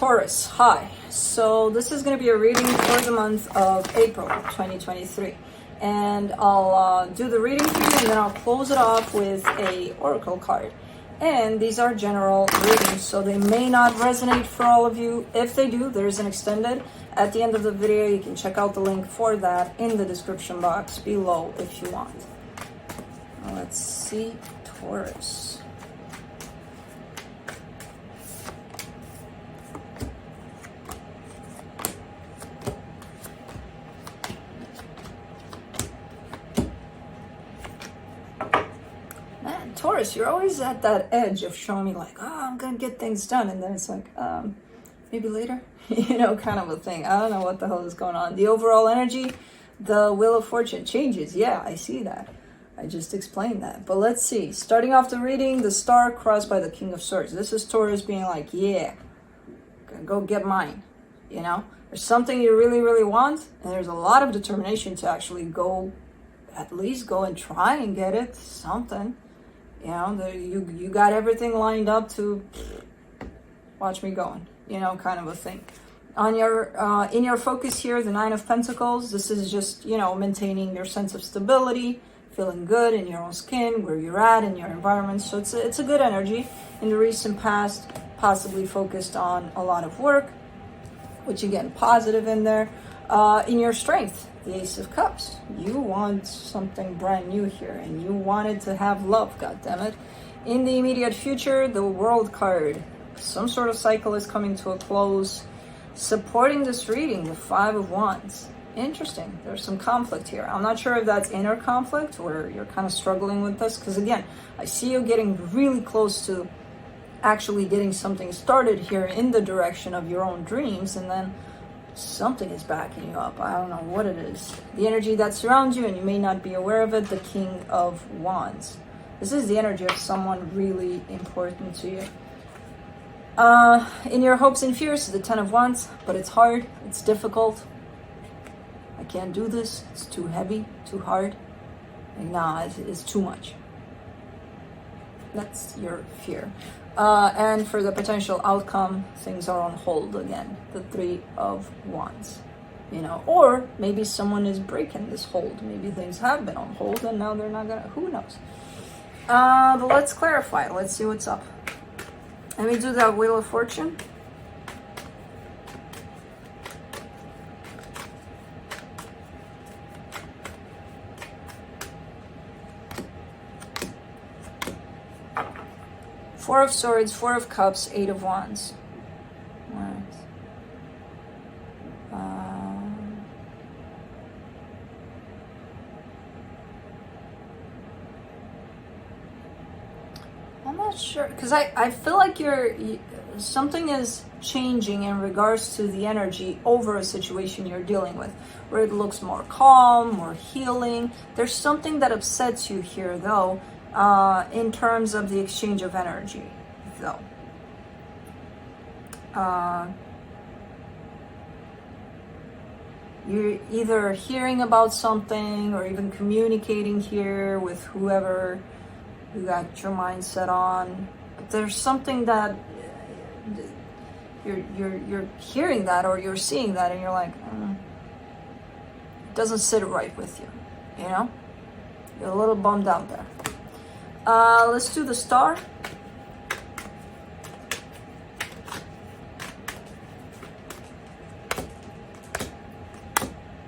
Taurus, hi. So this is going to be a reading for the month of April 2023. And I'll do the reading for you and then I'll close it off with a oracle card. And these are general readings, so they may not resonate for all of you. If they do, there's an extended. At the end of the video, you can check out the link for that in the description box below if you want. Let's see, Taurus. Taurus, you're always at that edge of showing me like, oh, I'm gonna get things done, and then it's like, maybe later, kind of a thing. I don't know what the hell is going on. The overall energy, the Wheel of Fortune changes. Yeah, I see that. I just explained that. But let's see. Starting off the reading, the star crossed by the King of Swords. This is Taurus being like, yeah, gonna go get mine. There's something you really, really want, and there's a lot of determination to actually go, at least go and try and get it. Something. You got everything lined up to watch me going, kind of a thing. On your in your focus here, the Nine of Pentacles, this is just, maintaining your sense of stability, feeling good in your own skin, where you're at in your environment. So it's a good energy. In the recent past, possibly focused on a lot of work, which again, positive in there. In your strength, the Ace of Cups. You want something brand new here, and you wanted to have love, goddammit. In the immediate future, the World card. Some sort of cycle is coming to a close. Supporting this reading, the Five of Wands. Interesting. There's some conflict here. I'm not sure if that's inner conflict or you're kind of struggling with this, because again, I see you getting really close to actually getting something started here in the direction of your own dreams, and then something is backing you up. I don't know what it is. The energy that surrounds you, and you may not be aware of it, the King of Wands. This is the energy of someone really important to you. In your hopes and fears, the Ten of Wands, but it's hard, it's difficult. I can't do this, it's too heavy, too hard. Nah, it's too much. That's your fear. And for the potential outcome, things are on hold again. The Three of Wands. Or maybe someone is breaking this hold. Maybe things have been on hold and now they're not gonna, who knows? But let's clarify. Let's see what's up. Let me do that Wheel of Fortune. Four of Swords, Four of Cups, Eight of Wands. Right. I'm not sure, because I feel like something is changing in regards to the energy over a situation you're dealing with, where it looks more calm, more healing. There's something that upsets you here, though. In terms of the exchange of energy, though. You're either hearing about something or even communicating here with whoever you got your mind set on. But there's something that you're hearing that, or you're seeing that, and you're like, it doesn't sit right with you, You're a little bummed out there. Let's do the star.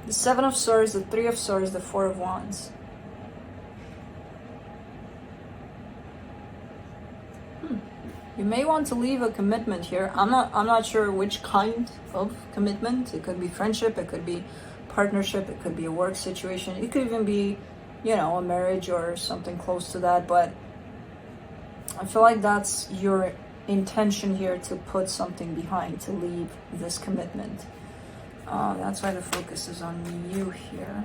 The Seven of Swords, the Three of Swords, the Four of Wands. You may want to leave a commitment here. I'm not sure which kind of commitment. It could be friendship, it could be partnership, it could be a work situation, it could even be a marriage or something close to that, but I feel like that's your intention here, to put something behind, to leave this commitment. That's why the focus is on you here.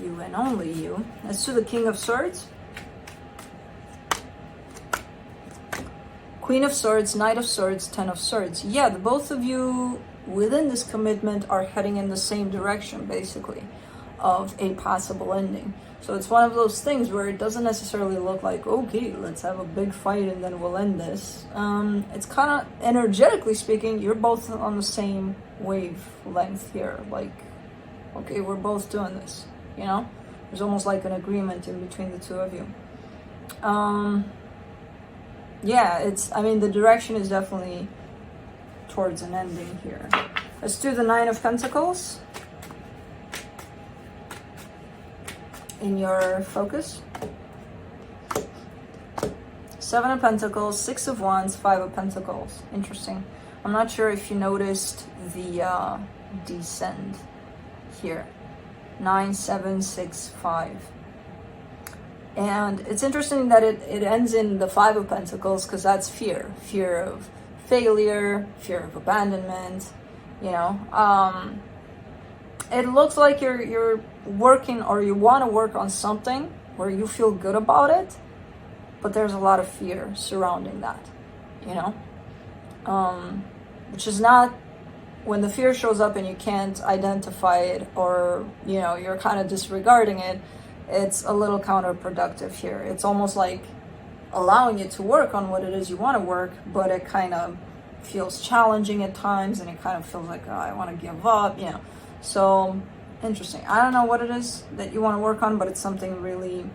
You and only you. Let's do the King of Swords. Queen of Swords, Knight of Swords, Ten of Swords. Yeah, the both of you within this commitment are heading in the same direction, basically. of a possible ending. So it's one of those things where it doesn't necessarily look like, okay, let's have a big fight and then we'll end this. It's kind of, energetically speaking, you're both on the same wavelength here. Like, okay, we're both doing this, you know? There's almost like an agreement in between the two of you. Yeah, I mean, the direction is definitely towards an ending here. Let's do the Nine of Pentacles in your focus. Seven of Pentacles, Six of Wands, Five of Pentacles. Interesting. I'm not sure if you noticed the descend here. 9, 7, 6, 5. And it's interesting that it ends in the Five of Pentacles, because that's fear. Fear of failure, fear of abandonment, you know. It looks like you're working, or you want to work on something where you feel good about it, but there's a lot of fear surrounding that, you know. Which is not, when the fear shows up and you can't identify it, or, you know, you're kind of disregarding it, it's a little counterproductive here. It's almost like allowing you to work on what it is you want to work, but it kind of feels challenging at times, and it kind of feels like, oh, I want to give up, you know. So interesting. I don't know what it is that you want to work on, but it's something really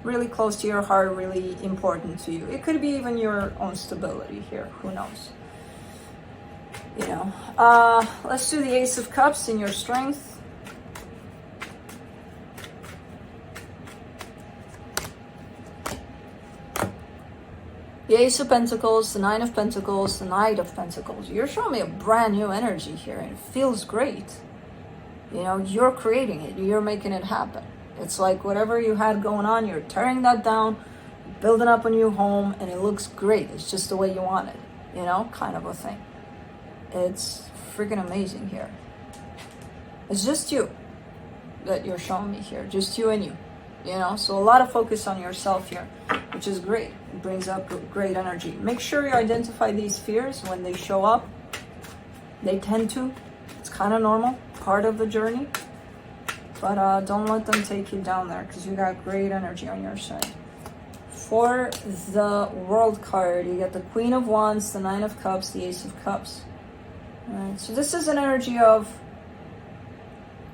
really close to your heart, really important to you. It could be even your own stability here, who knows, you know. Let's do the Ace of Cups in your strength. The Ace of Pentacles, the Nine of Pentacles, the Knight of Pentacles. You're showing me a brand new energy here, and it feels great. You know, you're creating it. You're making it happen. It's like whatever you had going on, you're tearing that down, building up a new home, and it looks great. It's just the way you want it, you know, kind of a thing. It's freaking amazing here. It's just you that you're showing me here. Just you and you. You know, so a lot of focus on yourself here, which is great. It brings up great energy. Make sure you identify these fears when they show up. They tend to. It's kind of normal, part of the journey. But don't let them take you down there, because you got great energy on your side. For the World card, you get the Queen of Wands, the Nine of Cups, the Ace of Cups. All right, so this is an energy of,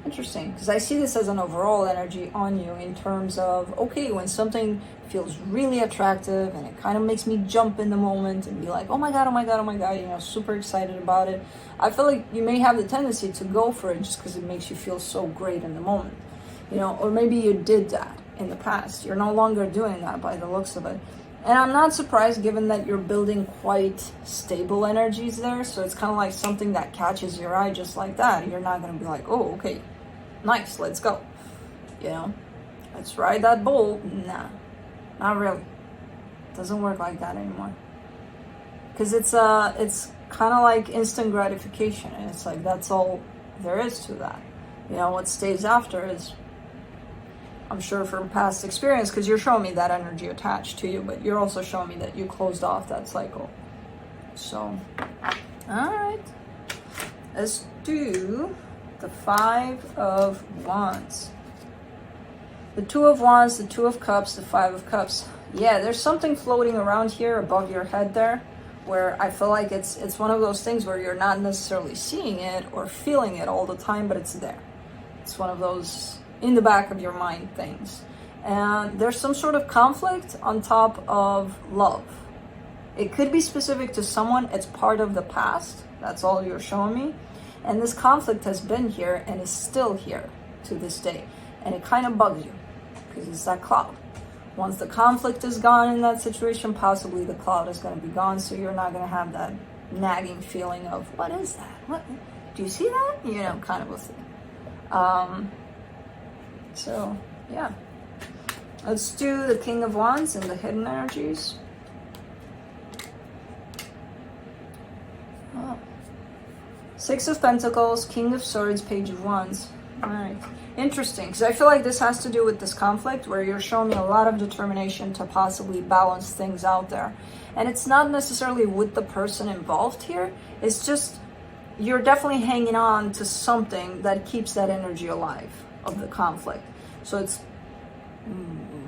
interesting, because I see this as an overall energy on you in terms of, okay, when something feels really attractive and it kind of makes me jump in the moment and be like, oh my God, oh my God, oh my God, you know, super excited about it. I feel like you may have the tendency to go for it just because it makes you feel so great in the moment, you know, or maybe you did that in the past. You're no longer doing that by the looks of it. And I'm not surprised, given that you're building quite stable energies there. So it's kind of like something that catches your eye just like that. You're not going to be like, oh, okay, nice, let's go, you know, let's ride that bull. Nah, not really. Doesn't work like that anymore, because it's kind of like instant gratification, and it's like that's all there is to that. You know, what stays after is, I'm sure from past experience, because you're showing me that energy attached to you, but you're also showing me that you closed off that cycle. So all right, let's do the Five of Wands, the Two of Wands, the Two of Cups, the Five of Cups. Yeah, there's something floating around here above your head there, where I feel like it's one of those things where you're not necessarily seeing it or feeling it all the time, but it's there. It's one of those in the back of your mind things. And there's some sort of conflict on top of love. It could be specific to someone. It's part of the past. That's all you're showing me. And this conflict has been here and is still here to this day. And it kind of bugs you, because it's that cloud. Once the conflict is gone in that situation, possibly the cloud is going to be gone. So you're not going to have that nagging feeling of, what is that? What? Do you see that? You know, kind of a thing. So, yeah. Let's do the King of Wands and the hidden energies. Oh. Six of Pentacles, King of Swords, Page of Wands. All right. Interesting, because I feel like this has to do with this conflict where you're showing me a lot of determination to possibly balance things out there. And it's not necessarily with the person involved here. It's just you're definitely hanging on to something that keeps that energy alive of the conflict. So it's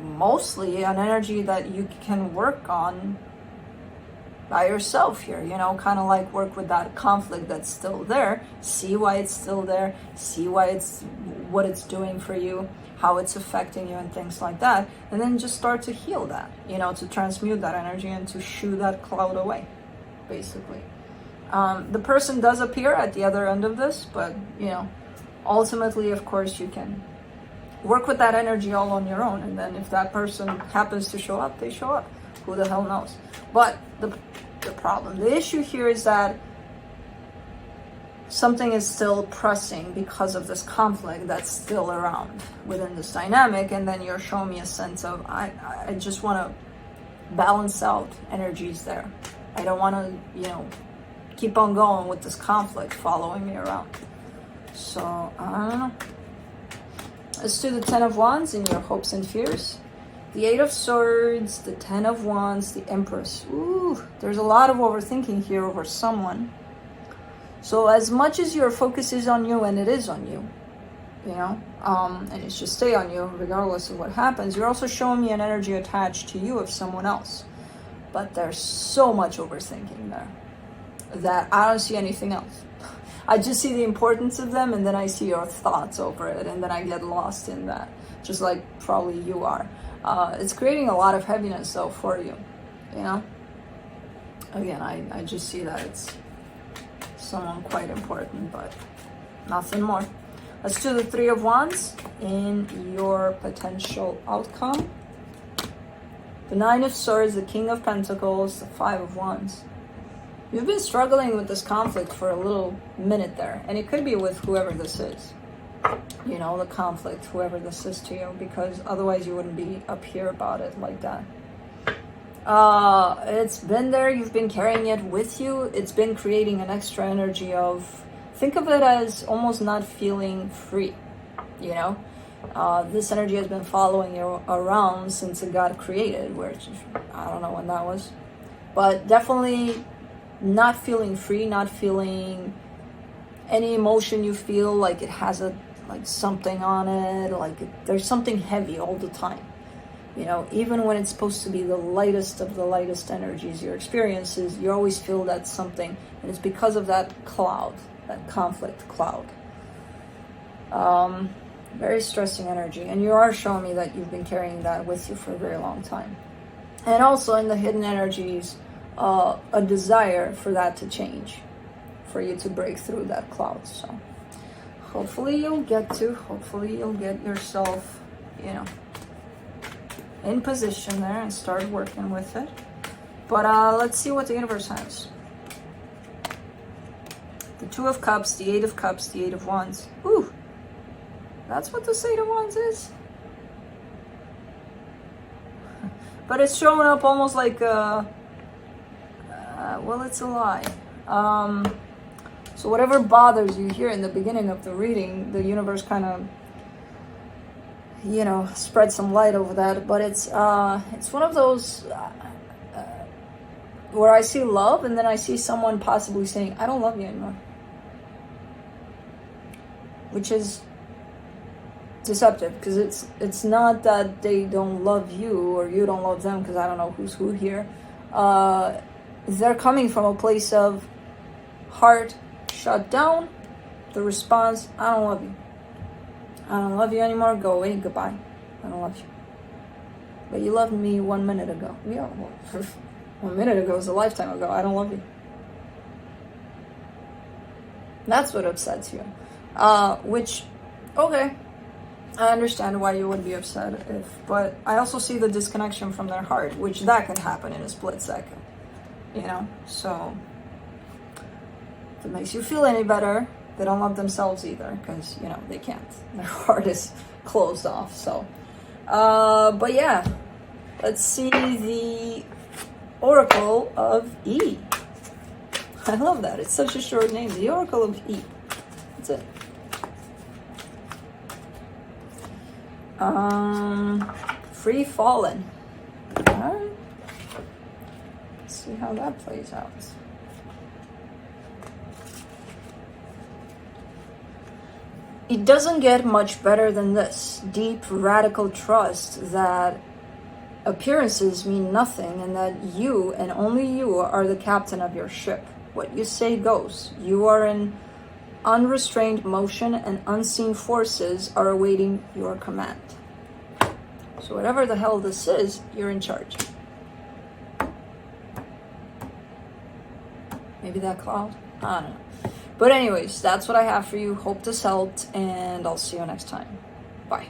mostly an energy that you can work on by yourself here, you know, kind of like work with that conflict that's still there, see why it's still there, see why it's, what it's doing for you, how it's affecting you and things like that, and then just start to heal that, you know, to transmute that energy and to shoo that cloud away, basically. The person does appear at the other end of this, but, you know, ultimately, of course, you can work with that energy all on your own, and then if that person happens to show up, they show up. Who the hell knows? But the problem, the issue here is that something is still pressing because of this conflict that's still around within this dynamic, and then you're showing me a sense of, I just want to balance out energies there. I don't want to, you know, keep on going with this conflict following me around. So, I don't know. Let's do the Ten of Wands in your hopes and fears. The Eight of Swords, the Ten of Wands, the Empress. Ooh, there's a lot of overthinking here over someone. So as much as your focus is on you, and it is on you, you know, and it should stay on you regardless of what happens, you're also showing me an energy attached to you of someone else. But there's so much overthinking there that I don't see anything else. I just see the importance of them, and then I see your thoughts over it, and then I get lost in that, just like probably you are. It's creating a lot of heaviness though for you, you know? Again, I just see that it's someone quite important, but nothing more. Let's do the Three of Wands in your potential outcome. The Nine of Swords, the King of Pentacles, the Five of Wands. You've been struggling with this conflict for a little minute there, and it could be with whoever this is. You know, the conflict, whoever this is to you, because otherwise you wouldn't be up here about it like that. It's been there, you've been carrying it with you. It's been creating an extra energy of, think of it as almost not feeling free, you know? This energy has been following you around since it got created, which I don't know when that was. But definitely not feeling free, not feeling any emotion you feel like it has a, like something on it, like there's something heavy all the time. You know, even when it's supposed to be the lightest of the lightest energies, your experiences, you always feel that something, and it's because of that cloud, that conflict cloud. Very stressing energy, and you are showing me that you've been carrying that with you for a very long time. And also in the hidden energies, a desire for that to change, for you to break through that cloud. So hopefully you'll get yourself, you know, in position there and start working with it. But let's see what the universe has. The Two of Cups, the Eight of Cups, the Eight of Wands. Ooh, that's what the Eight of Wands is. But it's showing up almost like well, it's a lie. So whatever bothers you here in the beginning of the reading, the universe kind of, you know, spread some light over that. But it's one of those where I see love, and then I see someone possibly saying, I don't love you anymore. Which is deceptive, because it's not that they don't love you or you don't love them, because I don't know who's who here. They're coming from a place of heart shut down. The response, I don't love you. I don't love you anymore. Go away. Goodbye. I don't love you. But you loved me 1 minute ago. Yeah, well, 1 minute ago is a lifetime ago. I don't love you. That's what upsets you. Which, okay, I understand why you would be upset but I also see the disconnection from their heart, which that can happen in a split second, you know? So if it makes you feel any better, they don't love themselves either, because, you know, they can't. Their heart is closed off. So, but yeah, let's see the Oracle of E. I love that. It's such a short name. The Oracle of E. That's it. Free Fallen. Alright. Let's see how that plays out. It doesn't get much better than this. Deep, radical trust that appearances mean nothing and that you and only you are the captain of your ship. What you say goes. You are in unrestrained motion and unseen forces are awaiting your command. So whatever the hell this is, you're in charge. Maybe that cloud? I don't know. But anyways, that's what I have for you. Hope this helped, and I'll see you next time. Bye.